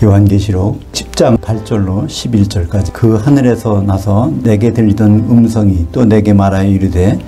요한계시록 10장 8절로 11절까지 그 하늘에서 나서 내게 들리던 음성이 또 내게 말하여 이르되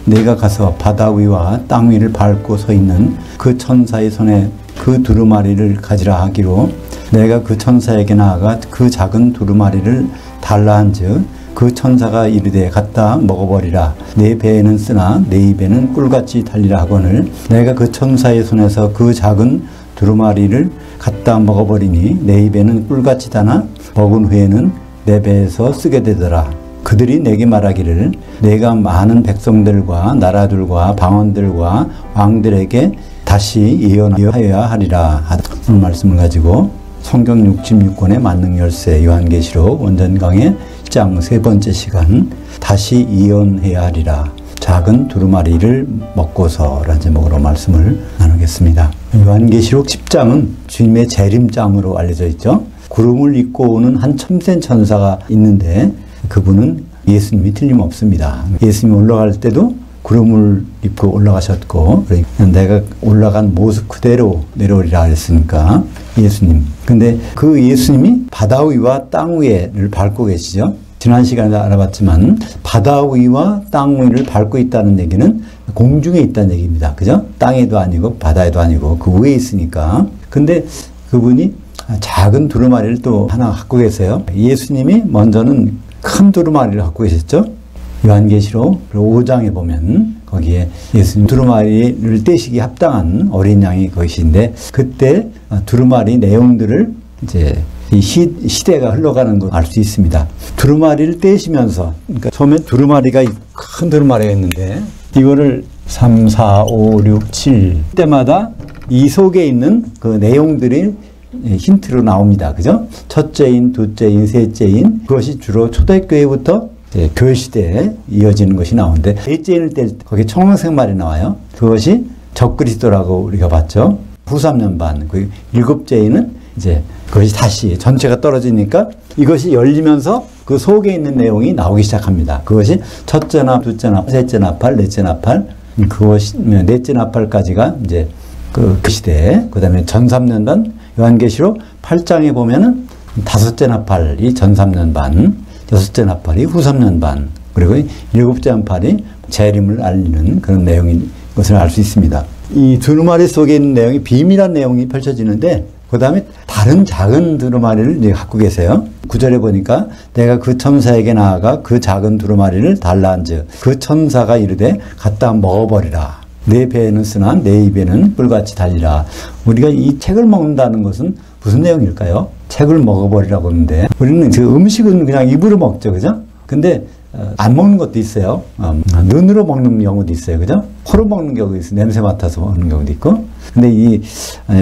내가 가서 바다 위와 땅 위를 밟고 서 있는 그 천사의 손에 그 두루마리를 가지라 하기로 내가 그 천사에게 나아가 그 작은 두루마리를 달라 한즉 그 천사가 이르되 갖다 먹어버리라. 내 배에는 쓰나 내 입에는 꿀같이 달리라 하거늘 내가 그 천사의 손에서 그 작은 두루마리를 갖다 먹어버리니 내 입에는 꿀같이 다나 먹은 후에는 내 배에서 쓰게 되더라. 그들이 내게 말하기를 내가 많은 백성들과 나라들과 방언들과 왕들에게 다시 예언하여야 하리라 하는 말씀을 가지고 성경 66권의 만능 열쇠 요한계시록 원전 강의 10장 3번째 시간 다시 예언해야 하리라. 작은 두루마리를 먹고서라는 제목으로 말씀을 나누겠습니다. 요한계시록 10장은 주님의 재림장으로 알려져 있죠. 구름을 입고 오는 한 참된 천사가 있는데 그분은 예수님이 틀림없습니다. 예수님이 올라갈 때도 구름을 입고 올라가셨고 내가 올라간 모습 그대로 내려오리라 했으니까 예수님. 근데 그 예수님이 바다 위와 땅 위를 밟고 계시죠. 지난 시간에 알아봤지만 바다 위와 땅 위를 밟고 있다는 얘기는 공중에 있다는 얘기입니다. 그죠? 땅에도 아니고 바다에도 아니고 그 위에 있으니까. 근데 그분이 작은 두루마리를 또 하나 갖고 계세요. 예수님이 먼저는 큰 두루마리를 갖고 계셨죠. 요한계시록 5장에 보면 거기에 예수님 두루마리를 떼시기 합당한 어린 양이 거기신데 그때 두루마리 내용들을 이제 이 시대가 흘러가는 걸 알 수 있습니다. 두루마리를 떼시면서 그러니까 처음에 두루마리가 큰 두루마리가 있는데 이거를 3, 4, 5, 6, 7 때마다 이 속에 있는 그 내용들이 힌트로 나옵니다. 그죠? 첫째인, 둘째인, 셋째인 그것이 주로 초대교회부터 교회 시대에 이어지는 것이 나오는데 넷째인을 뗄 때 거기에 청황색 말이 나와요. 그것이 적그리스도라고 우리가 봤죠. 후 3년 반. 그 일곱째인은 이제 그것이 다시 전체가 떨어지니까 이것이 열리면서 그 속에 있는 내용이 나오기 시작합니다. 그것이 첫째 나, 둘째 나, 셋째 나팔, 넷째 나팔, 그것이 넷째 나팔까지가 이제 그 시대. 그다음에 전 3년 반 요한계시록 8장에 보면은 다섯째 나팔이 전 3년 반, 여섯째 나팔이 후 3년 반, 그리고 일곱째 나팔이 재림을 알리는 그런 내용인 것을 알 수 있습니다. 이 두루마리 속에 있는 내용이 비밀한 내용이 펼쳐지는데 그 다음에 다른 작은 두루마리를 이제 갖고 계세요. 9절에 보니까 내가 그 천사에게 나아가 그 작은 두루마리를 달라 한즉 그 천사가 이르되 갖다 먹어버리라. 내 배에는 쓰나 내 입에는 꿀같이 달리라. 우리가 이 책을 먹는다는 것은 무슨 내용일까요? 책을 먹어버리라고 하는데 우리는 그 음식은 그냥 입으로 먹죠. 그죠? 근데 안 먹는 것도 있어요. 눈으로 먹는 경우도 있어요. 그죠? 코로 먹는 경우도 있어요. 냄새 맡아서 먹는 경우도 있고. 근데 이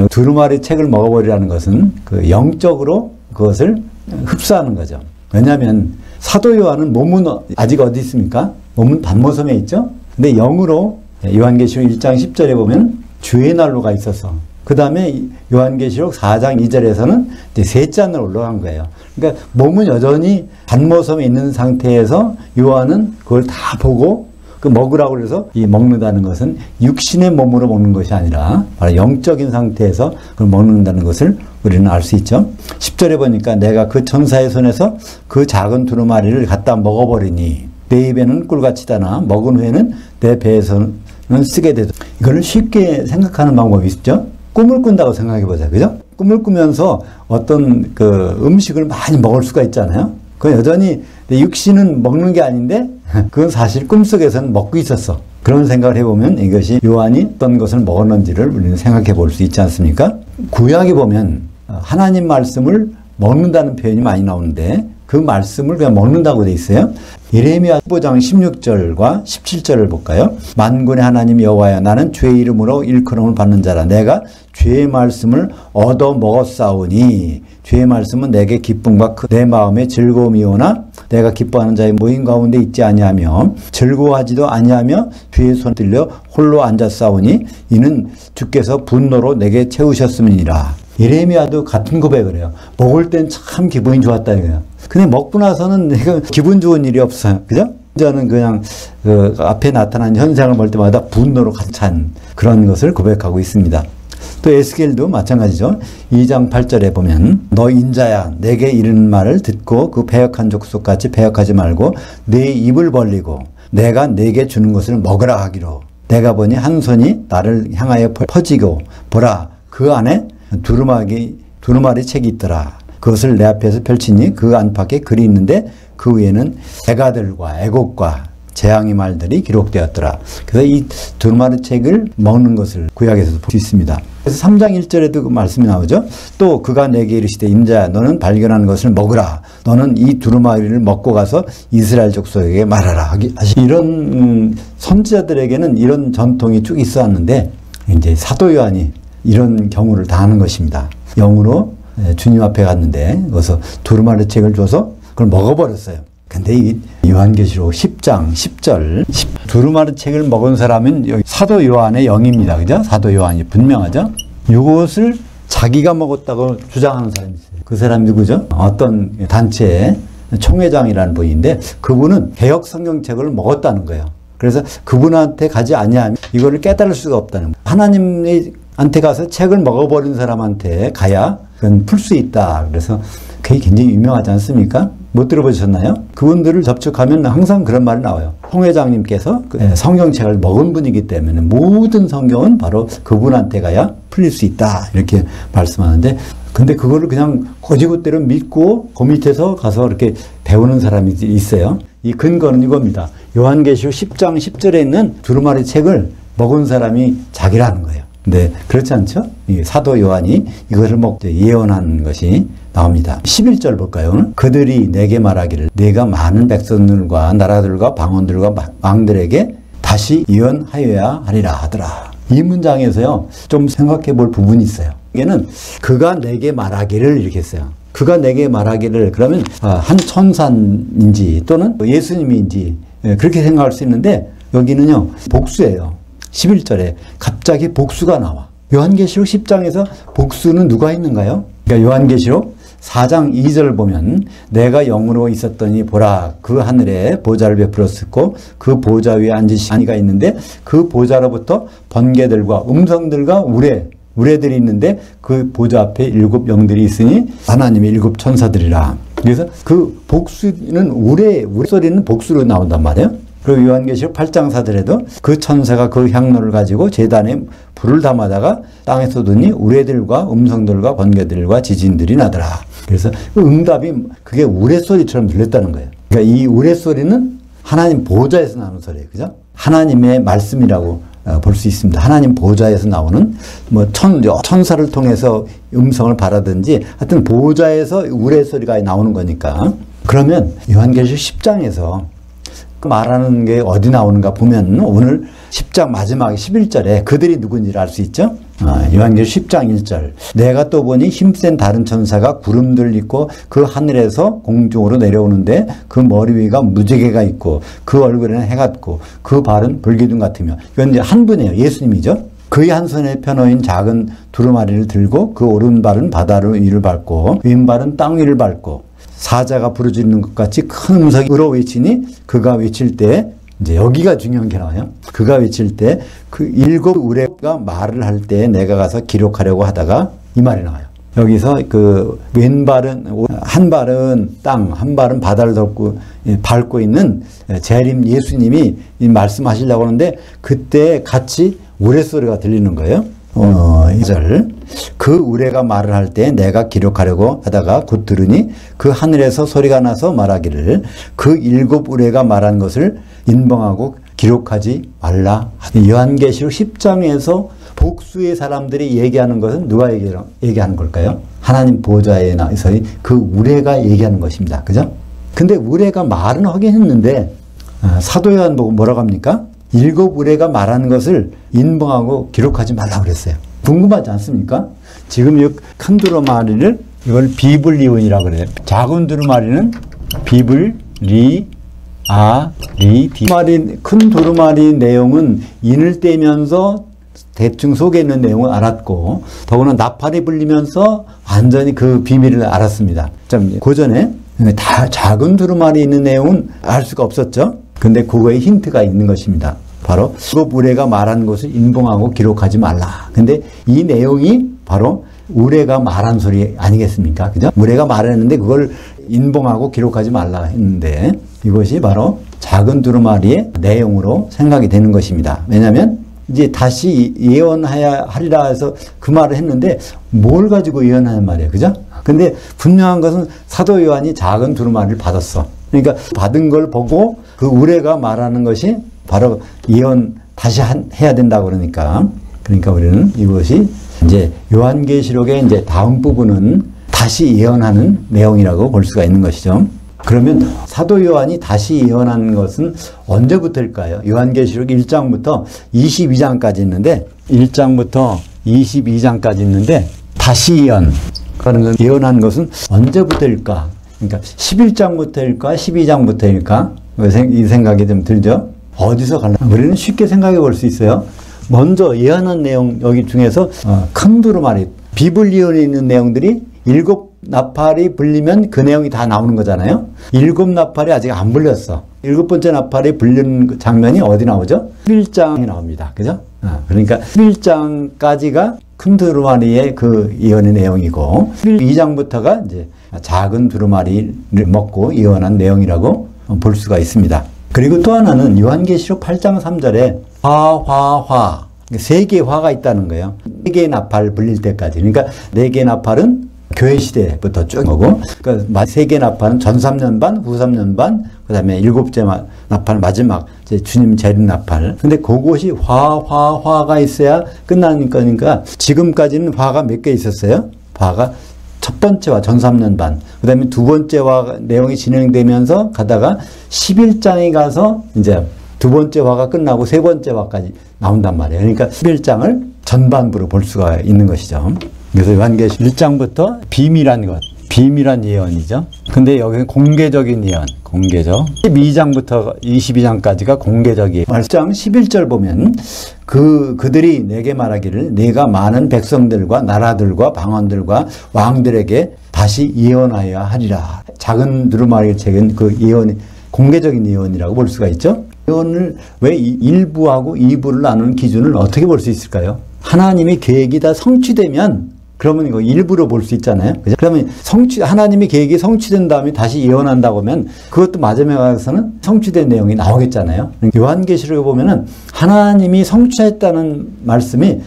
두루마리 책을 먹어버리라는 것은 그 영적으로 그것을 흡수하는 거죠. 왜냐하면 사도 요한은 몸은 아직 어디 있습니까? 몸은 반모섬에 있죠? 근데 영으로 요한계시록 1장 10절에 보면 주의 날로가 있어서 그 다음에 요한계시록 4장 2절에서는 이제 셋째 하늘 올라간 거예요. 그러니까 몸은 여전히 반모섬에 있는 상태에서 요한은 그걸 다 보고 그 먹으라고 그래서 이 먹는다는 것은 육신의 몸으로 먹는 것이 아니라 바로 영적인 상태에서 그걸 먹는다는 것을 우리는 알 수 있죠. 10절에 보니까 내가 그 천사의 손에서 그 작은 두루마리를 갖다 먹어버리니 내 입에는 꿀같이 다나 먹은 후에는 내 배에서는 쓰게 되죠. 이거를 쉽게 생각하는 방법이 있죠. 꿈을 꾼다고 생각해 보세요. 그죠? 꿈을 꾸면서 어떤 그 음식을 많이 먹을 수가 있잖아요. 그건 여전히 내 육신은 먹는 게 아닌데 그건 사실 꿈속에서는 먹고 있었어. 그런 생각을 해보면 이것이 요한이 어떤 것을 먹었는지를 우리는 생각해 볼 수 있지 않습니까? 구약에 보면 하나님 말씀을 먹는다는 표현이 많이 나오는데 그 말씀을 그냥 먹는다고 돼 있어요. 예레미야 15장 16절과 17절을 볼까요? 만군의 하나님 여호와여 나는 주의 이름으로 일컬음을 받는 자라. 내가 주의 말씀을 얻어 먹었사오니 주의 말씀은 내게 기쁨과 내 마음에 즐거움이오나 내가 기뻐하는 자의 모임 가운데 있지 아니하며 즐거워하지도 아니하며 주의 손 들려 홀로 앉았사오니 이는 주께서 분노로 내게 채우셨음이니라. 예레미야도 같은 고백을 해요. 먹을 땐 참 기분이 좋았다 이거예요. 근데 먹고 나서는 내가 기분 좋은 일이 없어요. 그죠? 저는 그냥 그 앞에 나타난 현상을 볼 때마다 분노로 가득 찬 그런 것을 고백하고 있습니다. 또 에스겔도 마찬가지죠. 2장 8절에 보면 너 인자야 내게 이르는 말을 듣고 그 배역한 족속같이 배역하지 말고 네 입을 벌리고 내가 네게 주는 것을 먹으라 하기로 내가 보니 한 손이 나를 향하여 퍼지고 보라 그 안에 두루마리 책이 있더라. 그것을 내 앞에서 펼치니 그 안팎에 글이 있는데 그 위에는 애가들과 애곡과 재앙의 말들이 기록되었더라. 그래서 이 두루마리 책을 먹는 것을 구약에서도 볼 수 있습니다. 그래서 3장 1절에도 그 말씀이 나오죠. 또 그가 내게 이르시되 인자야 너는 발견한 것을 먹으라. 너는 이 두루마리를 먹고 가서 이스라엘 족속에게 말하라. 이런 선지자들에게는 이런 전통이 쭉 있었는데 이제 사도 요한이 이런 경우를 당하는 것입니다. 영으로 주님 앞에 갔는데 거기서 두루마리 책을 줘서 그걸 먹어버렸어요. 근데 이 요한계시록 10장 10절 두루마리 책을 먹은 사람은 여기 사도 요한의 영입니다. 그죠? 사도 요한이 분명하죠? 이것을 자기가 먹었다고 주장하는 사람이 있어요. 그 사람이 누구죠? 어떤 단체의 총회장이라는 분인데 그분은 개역 성경책을 먹었다는 거예요. 그래서 그분한테 가지 아니하면 이거를 깨달을 수가 없다는 거예요. 하나님한테 가서 책을 먹어버린 사람한테 가야 그건 풀 수 있다. 그래서 그게 굉장히 유명하지 않습니까? 못 들어보셨나요? 그분들을 접촉하면 항상 그런 말이 나와요. 홍 회장님께서 성경책을 먹은 분이기 때문에 모든 성경은 바로 그분한테 가야 풀릴 수 있다. 이렇게 말씀하는데 근데 그거를 그냥 거지것대로 믿고 그 밑에서 가서 이렇게 배우는 사람이 있어요. 이 근거는 이겁니다. 요한계시록 10장 10절에 있는 두루마리 책을 먹은 사람이 자기라는 거예요. 근데 그렇지 않죠? 이 사도 요한이 이것을 먹고 예언한 것이 나옵니다. 11절 볼까요? 그들이 내게 말하기를 내가 많은 백성들과 나라들과 방언들과 왕들에게 다시 예언하여야 하리라 하더라. 이 문장에서요 좀 생각해 볼 부분이 있어요. 이게는 그가 내게 말하기를 이렇게 했어요. 그가 내게 말하기를 그러면 한 천사인지 또는 예수님인지 그렇게 생각할 수 있는데 여기는요 복수예요. 11절에 갑자기 복수가 나와. 요한계시록 10장에서 복수는 누가 있는가요? 그러니까 요한계시록 4장 2절 보면 내가 영으로 있었더니 보라 그 하늘에 보좌를 베풀었고 그 보좌 위에 앉으신 이가 있는데 그 보좌로부터 번개들과 음성들과 우레들이 있는데 그 보좌 앞에 7 영들이 있으니 하나님의 7 천사들이라. 그래서 그 복수는 우레 소리는 복수로 나온단 말이에요. 그리고 요한계시록 8장 4절에도 그 천사가 그 향로를 가지고 제단에 불을 담아다가 땅에 쏟으니 우레들과 음성들과 번개들과 지진들이 나더라. 그래서 그 응답이 그게 우레소리처럼 들렸다는 거예요. 그러니까 이 우레소리는 하나님 보좌에서 나오는 소리예요. 그죠? 하나님의 말씀이라고 볼 수 있습니다. 하나님 보좌에서 나오는 뭐 천사를 통해서 음성을 바라든지 하여튼 보좌에서 우레소리가 나오는 거니까. 그러면 요한계시록 10장에서 말하는 게 어디 나오는가 보면 오늘 10장 마지막 11절에 그들이 누군지를 알 수 있죠. 요한계시록 10장 1절 내가 또 보니 힘센 다른 천사가 구름들 입고 그 하늘에서 공중으로 내려오는데 그 머리 위가 무지개가 있고 그 얼굴에는 해 같고 그 발은 불기둥 같으며 이건 이제 한 분이에요. 예수님이죠. 그의 한 손에 펴놓인 작은 두루마리를 들고 그 오른발은 바다 위를 밟고 왼발은 땅 위를 밟고 사자가 부르짖는 것 같이 큰 음성으로 외치니 그가 외칠 때 이제 여기가 중요한 게 나와요. 그가 외칠 때 그 7 우레가 말을 할 때 내가 가서 기록하려고 하다가 이 말이 나와요. 여기서 그 왼발은 한 발은 땅, 한 발은 바다를 밟고 있는 재림 예수님이 말씀하시려고 하는데 그때 같이 우레소리가 들리는 거예요. 2절 그 우레가 말을 할 때 내가 기록하려고 하다가 곧 들으니 그 하늘에서 소리가 나서 말하기를 그 7 우레가 말한 것을 인봉하고 기록하지 말라. 요한계시록 10장에서 복수의 사람들이 얘기하는 것은 누가 얘기하는 걸까요? 하나님 보좌에 나서 그 우레가 얘기하는 것입니다. 그죠? 근데 우레가 말은 하긴 했는데 사도 요한 보고 뭐라고 합니까? 7 우레가 말하는 것을 인봉하고 기록하지 말라고 그랬어요. 궁금하지 않습니까? 지금 이 큰 두루마리를 이걸 비블리온이라고 그래요. 작은 두루마리는 비블리 큰 두루마리 내용은 인을 떼면서 대충 속에 있는 내용을 알았고 더구나 나팔이 불리면서 완전히 그 비밀을 알았습니다. 고전에 다 작은 두루마리 있는 내용은 알 수가 없었죠. 근데 그거에 힌트가 있는 것입니다. 바로 그 우레가 말한 것을 인봉하고 기록하지 말라. 근데 이 내용이 바로 우레가 말한 소리 아니겠습니까? 그죠? 우레가 말했는데 그걸 인봉하고 기록하지 말라 했는데 이것이 바로 작은 두루마리의 내용으로 생각이 되는 것입니다. 왜냐하면 이제 다시 예언하야 하리라 해서 그 말을 했는데 뭘 가지고 예언하는 말이에요. 그죠? 근데 분명한 것은 사도 요한이 작은 두루마리를 받았어. 그러니까 받은 걸 보고 그 우레가 말하는 것이 바로 예언 다시 해야 된다고 그러니까 우리는 이것이 이제 요한계시록의 이제 다음 부분은 다시 예언하는 내용이라고 볼 수가 있는 것이죠. 그러면 사도 요한이 다시 예언한 것은 언제부터일까요? 요한계시록 1장부터 22장까지 있는데 1장부터 22장까지 있는데 다시 예언한 것은 언제부터일까? 그러니까 11장부터일까? 12장부터일까? 이 생각이 좀 들죠? 어디서 갈라? 우리는 쉽게 생각해 볼 수 있어요. 먼저 예언한 내용 여기 중에서 큰 두루마리 비블리온에 있는 내용들이 7나팔이 불리면 그 내용이 다 나오는 거잖아요. 7나팔이 아직 안 불렸어. 7번째 나팔이 불리는 장면이 어디 나오죠? 11장에 나옵니다. 그죠? 그러니까 11장까지가 큰 두루마리의 그 예언의 내용이고 12장부터가 이제 작은 두루마리를 먹고 예언한 내용이라고 볼 수가 있습니다. 그리고 또 하나는 요한계시록 8장 3절에 화, 3개의 화가 있다는 거예요. 4개의 나팔 불릴 때까지. 그러니까 4개의 나팔은 교회 시대부터 쭉 오고, 그러니까 3개의 나팔은 전 3년 반, 후 3년 반, 그 다음에 7째 나팔 마지막, 이제 주님 재림 나팔. 근데 그것이 화가 있어야 끝나는 거니까 지금까지는 화가 몇 개 있었어요? 화가 첫 번째 화, 전 3년 반. 그 다음에 두 번째 화 내용이 진행되면서 가다가 11장에 가서 이제 두 번째 화가 끝나고 세 번째 화까지 나온단 말이에요. 그러니까 11장을 전반부로 볼 수가 있는 것이죠. 그래서 요한계시록 1장부터 비밀한 예언이죠. 근데 여기는 공개적인 예언, 공개적. 12장부터 22장까지가 공개적이에요. 8장 11절 보면 그들이 내게 말하기를 내가 많은 백성들과 나라들과 방언들과 왕들에게 다시 예언하여야 하리라. 작은 두루마리의 책은 그 예언이 공개적인 예언이라고 볼 수가 있죠. 예언을 왜 1부하고 2부를 나누는 기준을 어떻게 볼 수 있을까요? 하나님의 계획이 다 성취되면 그러면 이거 일부로 볼 수 있잖아요. 그죠? 그러면 하나님의 계획이 성취된 다음에 다시 예언한다고 하면 그것도 마지막에 가서는 성취된 내용이 나오겠잖아요. 요한계시록에 보면은 하나님이 성취했다는 말씀이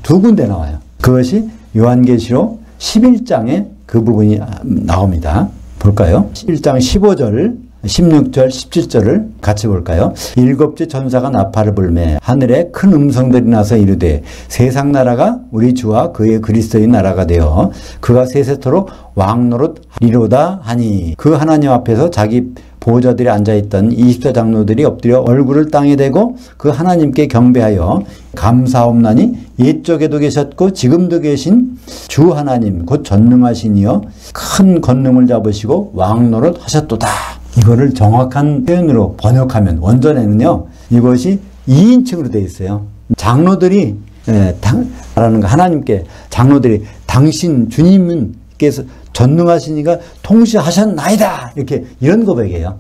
두 군데 나와요. 그것이 요한계시록 11장에 그 부분이 나옵니다. 볼까요? 11장 15절, 16절, 17절을 같이 볼까요? 7째 전사가 나팔을 불매 하늘에 큰 음성들이 나서 이르되 세상 나라가 우리 주와 그의 그리스도의 나라가 되어 그가 세세토록 왕노릇하리로다 하니 그 하나님 앞에서 자기 보호자들이 앉아있던 24 장로들이 엎드려 얼굴을 땅에 대고 그 하나님께 경배하여 감사옵나니 옛적에도 계셨고 지금도 계신 주 하나님 곧 전능하신 이여 큰 권능을 잡으시고 왕노릇 하셨도다. 이거를 정확한 표현으로 번역하면 원전에는요 이것이 2인칭으로 되어 있어요. 장로들이 말하는 거 하나님께 장로들이 당신 주님께서 전능하시니까 통치하셨나이다 이렇게 이런 고백이에요.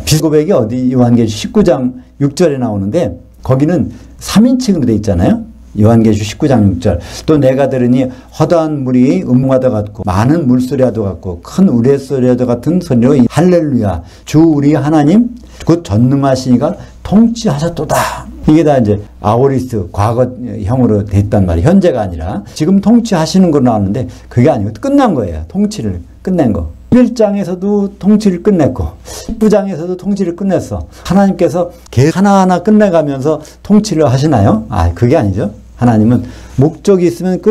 비고백이 어디 요한계시록 19장 6절에 나오는데 거기는 3인칭으로 되어 있잖아요. 요한계시록 19장 6절 또 내가 들으니 허다한 물이 음성과도 같고 많은 물소리와도 같고 큰 우레소리와도 같은 소리로 할렐루야 주 우리 하나님 곧 전능하시니가 통치하셨도다. 이게 다 이제 아오리스트 과거형으로 돼 있단 말이에요. 현재가 아니라 지금 통치하시는 거로 나왔는데 그게 아니고 끝난 거예요. 통치를 끝낸 거. 11장에서도 통치를 끝냈고 19장에서도 통치를 끝냈어. 하나님께서 계속 하나하나 끝내가면서 통치를 하시나요? 그게 아니죠. 하나님은 목적이 있으면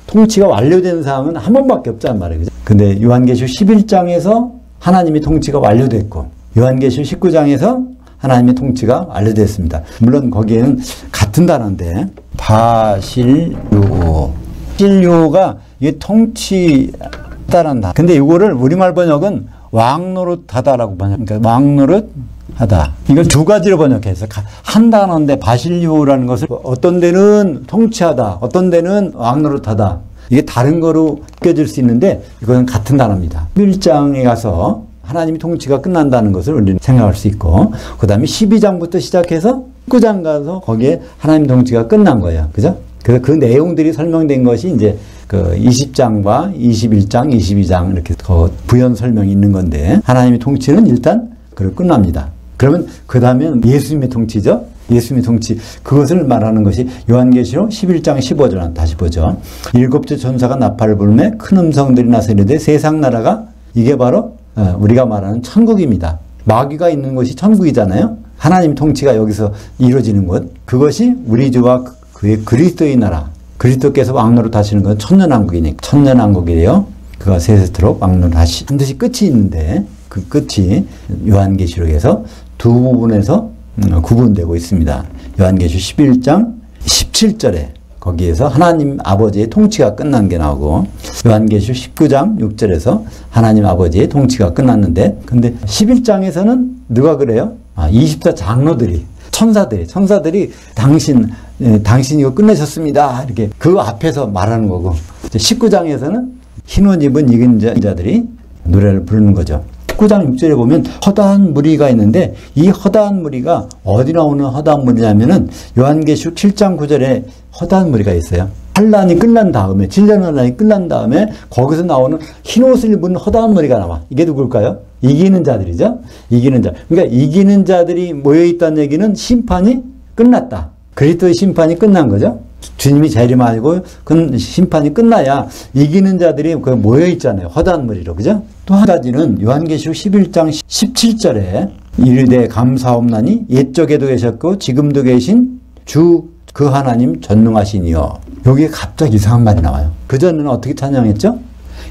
통치가 완료된 사항은 한 번밖에 없단 말이에요. 그죠? 근데 요한계시록 11장에서 하나님의 통치가 완료됐고 요한계시록 19장에서 하나님의 통치가 완료됐습니다. 물론 거기에는 같은 단어인데 바실요가 이게 통치다라는 단어. 근데 이거를 우리말 번역은 왕노릇하다라고 번역. 그러니까 왕노릇하다. 이걸 두 가지로 번역해서 한 단어인데 바실요라는 것을 어떤 데는 통치하다, 어떤 데는 왕노릇하다. 이게 다른 거로 느껴질 수 있는데 이거는 같은 단어입니다. 1장에 가서 하나님의 통치가 끝난다는 것을 우리는 생각할 수 있고 그 다음에 12장부터 시작해서 19장 가서 거기에 하나님 통치가 끝난 거예요. 그죠? 그래서 그 내용들이 설명된 것이 이제 그 20장과 21장, 22장 이렇게 더 부연 설명이 있는 건데 하나님의 통치는 일단 끝납니다. 그러면 그 다음에는 예수님의 통치죠. 예수님의 통치, 그것을 말하는 것이 요한계시록 11장 15절 다시 보죠. 일곱째 천사가 나팔을 불매 큰 음성들이 나서 이르되 세상 나라가 이게 바로 우리가 말하는 천국입니다. 마귀가 있는 곳이 천국이잖아요. 하나님 통치가 여기서 이루어지는 곳, 그것이 우리 주와 그의 그리스도의 나라, 그리스도께서 왕노릇 하시는 건 천년왕국이니까 천년왕국이에요. 그가 세세토록 왕노릇 하시 반드시 끝이 있는데 그 끝이 요한계시록에서 두 부분에서 구분되고 있습니다. 요한계시록 11장 17절에 거기에서 하나님 아버지의 통치가 끝난 게 나오고 요한계시록 19장 6절에서 하나님 아버지의 통치가 끝났는데 근데 11장에서는 누가 그래요? 24장로들이 천사들이 당신 이거 끝내셨습니다. 이렇게 그 앞에서 말하는 거고 19장에서는 흰옷 입은 이긴 자들이 노래를 부르는 거죠. 19장 6절에 보면 허다한 무리가 있는데 이 허다한 무리가 어디 나오는 허다한 무리냐면은 요한계시록 7장 9절에 허다한 무리가 있어요. 환란이 끝난 다음에 7년 환란이 끝난 다음에 거기서 나오는 흰옷을 입은 허다한 무리가 나와. 이게 누굴까요? 이기는 자들이죠. 이기는 자. 그러니까 이기는 자들이 모여있다는 얘기는 심판이 끝났다. 그리스도의 심판이 끝난 거죠. 주님이 재림하고 그 심판이 끝나야 이기는 자들이 모여있잖아요. 허다한 무리로. 그죠? 또 한 가지는 요한계시록 11장 17절에 이르되 감사옵나니 옛적에도 계셨고 지금도 계신 주 그 하나님 전능하시니요. 여기에 갑자기 이상한 말이 나와요. 그전에는 어떻게 찬양했죠?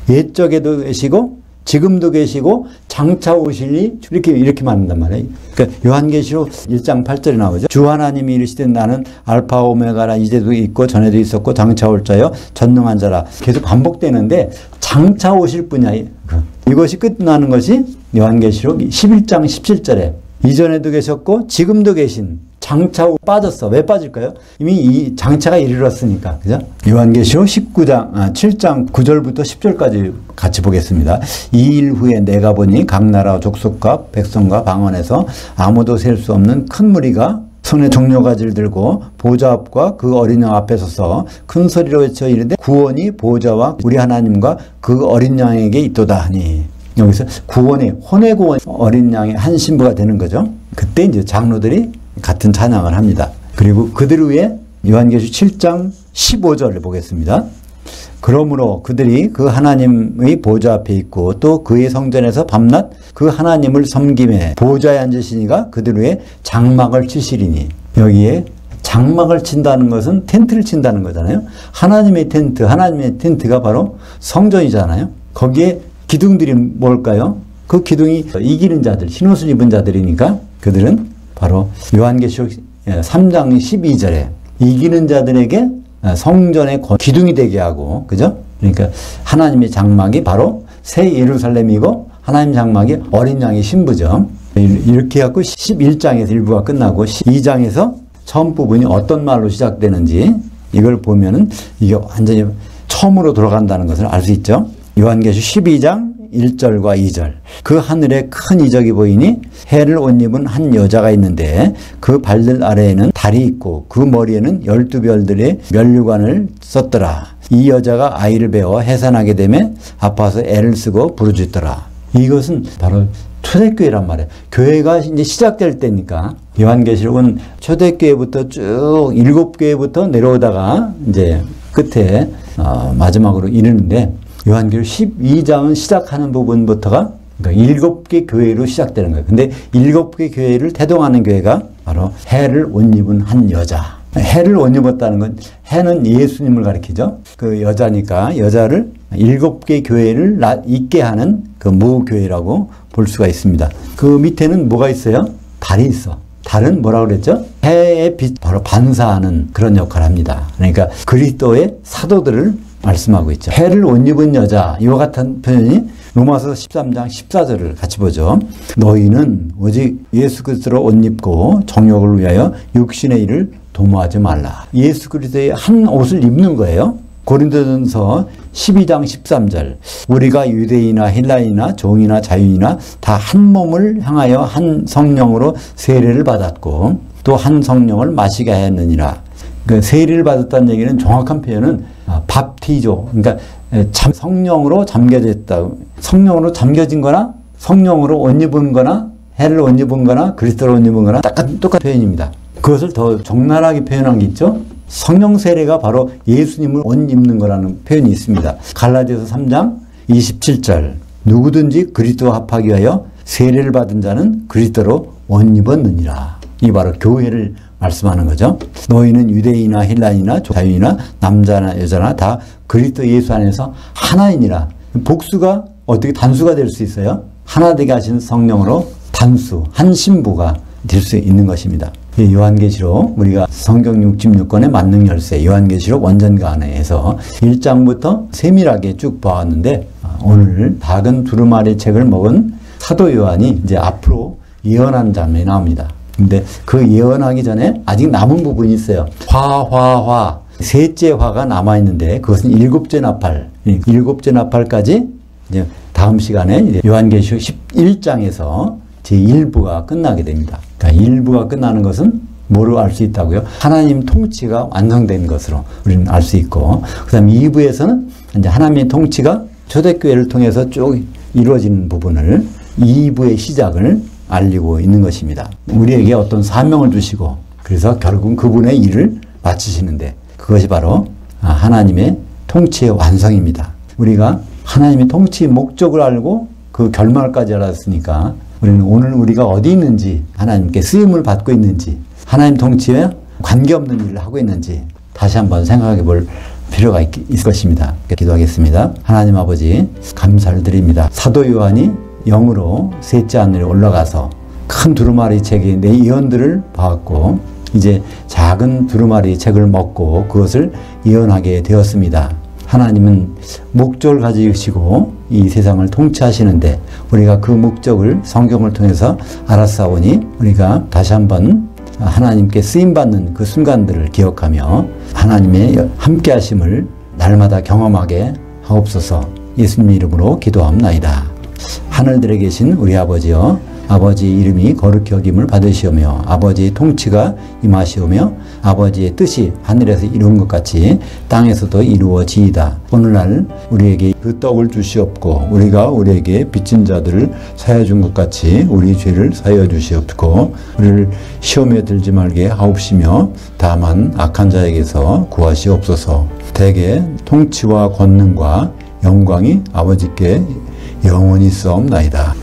옛적에도 계시고 지금도 계시고 장차 오시니 이렇게 말한단 말이에요. 그러니까 요한계시록 1장 8절에 나오죠. 주 하나님이 이르시되 나는 알파 오메가라 이제도 있고 전에도 있었고 장차 올 자여 전능한 자라. 계속 반복되는데 장차 오실 분이야. 이것이 끝나는 것이 요한계시록 11장 17절에 이전에도 계셨고 지금도 계신 장차 빠졌어. 왜 빠질까요? 이미 이 장차가 이르렀으니까. 그죠? 요한계시록 7장 9절부터 10절까지 같이 보겠습니다. 2일 후에 내가 보니 각 나라 족속과 백성과 방언에서 아무도 셀 수 없는 큰 무리가 손에 종려가지를 들고 보좌 앞과 그 어린 양 앞에 서서 큰 소리로 외쳐 이르되 구원이 보좌와 우리 하나님과 그 어린 양에게 있도다 하니. 여기서 구원이 혼의 구원 어린 양의 한 신부가 되는 거죠. 그때 이제 장로들이 같은 찬양을 합니다. 그리고 그들 위에 요한계시록 7장 15절을 보겠습니다. 그러므로 그들이 그 하나님의 보좌 앞에 있고 또 그의 성전에서 밤낮 그 하나님을 섬김에 보좌에 앉으시니가 그들 위에 장막을 치시리니. 여기에 장막을 친다는 것은 텐트를 친다는 거잖아요. 하나님의 텐트가 바로 성전이잖아요. 거기에 기둥들이 뭘까요? 그 기둥이 이기는 자들, 흰옷을 입은 자들이니까 그들은 바로 요한계시록 3장 12절에 이기는 자들에게 성전의 기둥이 되게 하고, 그죠? 그러니까 하나님의 장막이 바로 새 예루살렘이고 하나님 장막이 어린 양의 신부죠. 이렇게 해갖고 11장에서 일부가 끝나고 12장에서 처음 부분이 어떤 말로 시작되는지 이걸 보면은 이게 완전히 처음으로 돌아간다는 것을 알 수 있죠. 요한계시록 12장 1절과 2절. 그 하늘에 큰 이적이 보이니 해를 옷 입은 한 여자가 있는데 그 발들 아래에는 달이 있고 그 머리에는 12별들의 면류관을 썼더라. 이 여자가 아이를 배워 해산하게 되면 아파서 애를 쓰고 부르짖더라. 이것은 바로 초대교회란 말이에요. 교회가 이제 시작될 때니까 요한계시록은 초대교회부터 쭉 7교회부터 내려오다가 이제 끝에 마지막으로 이르는데 요한계시록 12장은 시작하는 부분부터가 그러니까 7개 교회로 시작되는 거예요. 근데 7개 교회를 태동하는 교회가 바로 해를 옷 입은 한 여자. 해를 옷 입었다는 건 해는 예수님을 가리키죠. 그 여자니까 여자를 7개 교회를 있게 하는 그 무교회라고 볼 수가 있습니다. 그 밑에는 뭐가 있어요? 달이 있어. 달은 뭐라고 그랬죠? 해의 빛, 바로 반사하는 그런 역할을 합니다. 그러니까 그리스도의 사도들을 말씀하고 있죠. 해를 옷 입은 여자, 이와 같은 표현이 로마서 13장 14절을 같이 보죠. 너희는 오직 예수 그리스도로 옷 입고 정욕을 위하여 육신의 일을 도모하지 말라. 예수 그리스도의 한 옷을 입는 거예요. 고린도전서 12장 13절. 우리가 유대인이나 헬라인이나 종이나 자유인이나 다 한 몸을 향하여 한 성령으로 세례를 받았고 또 한 성령을 마시게 하였느니라. 그러니까 세례를 받았다는 얘기는 정확한 표현은 밥티조, 그러니까 성령으로 잠겨졌다. 성령으로 잠겨진 거나 성령으로 옷 입은 거나 해를 옷 입은 거나 그리스도로 옷 입은 거나 똑같은 표현입니다. 그것을 더 적나라하게 표현한 게 있죠. 성령 세례가 바로 예수님을 옷 입는 거라는 표현이 있습니다. 갈라디아서 3장 27절 누구든지 그리스도와 합하기 위하여 세례를 받은 자는 그리스도로 옷 입었느니라. 이 바로 교회를 말씀하는 거죠. 너희는 유대인이나 헬라인이나 자유인이나 남자나 여자나 다 그리스도 예수 안에서 하나이니라. 복수가 어떻게 단수가 될 수 있어요? 하나 되게 하신 성령으로 단수, 한 신부가 될 수 있는 것입니다. 요한계시록 우리가 성경 66권의 만능 열쇠 요한계시록 원전가 안에서 1장부터 세밀하게 쭉 봐왔는데 오늘 작은 두루마리 책을 먹은 사도 요한이 이제 앞으로 예언한 장면이 나옵니다. 근데 그 예언하기 전에 아직 남은 부분이 있어요. 화. 셋째 화가 남아있는데 그것은 일곱째 나팔. 일곱째 나팔까지 이제 다음 시간에 요한계시록 11장에서 제1부가 끝나게 됩니다. 그러니까 1부가 끝나는 것은 뭐로 알 수 있다고요? 하나님 통치가 완성된 것으로 우리는 알 수 있고, 그 다음 2부에서는 이제 하나님의 통치가 초대교회를 통해서 쭉 이루어지는 부분을 2부의 시작을 알리고 있는 것입니다. 우리에게 어떤 사명을 주시고 그래서 결국 그분의 일을 마치시는데 그것이 바로 하나님의 통치의 완성입니다. 우리가 하나님의 통치의 목적을 알고 그 결말까지 알았으니까 우리는 오늘 우리가 어디 있는지, 하나님께 쓰임을 받고 있는지, 하나님 통치에 관계없는 일을 하고 있는지 다시 한번 생각해 볼 필요가 있을 것입니다. 기도하겠습니다. 하나님 아버지 감사를 드립니다. 사도 요한이 영으로 셋째 하늘에 올라가서 큰 두루마리 책의 내 예언들을 봐왔고 이제 작은 두루마리 책을 먹고 그것을 예언하게 되었습니다. 하나님은 목적을 가지시고 이 세상을 통치하시는데 우리가 그 목적을 성경을 통해서 알았사오니 우리가 다시 한번 하나님께 쓰임받는 그 순간들을 기억하며 하나님의 함께 하심을 날마다 경험하게 하옵소서. 예수님 이름으로 기도합나이다. 하늘들에 계신 우리 아버지여, 아버지의 이름이 거룩히 여김을 받으시오며 아버지의 통치가 임하시오며 아버지의 뜻이 하늘에서 이룬 것 같이 땅에서도 이루어지이다. 오늘날 우리에게 그 떡을 주시옵고 우리가 우리에게 빚진 자들을 사하여 준 것 같이 우리 죄를 사하여 주시옵고 우리를 시험에 들지 말게 하옵시며 다만 악한 자에게서 구하시옵소서. 대개 통치와 권능과 영광이 아버지께 영원히 있사옵나이다.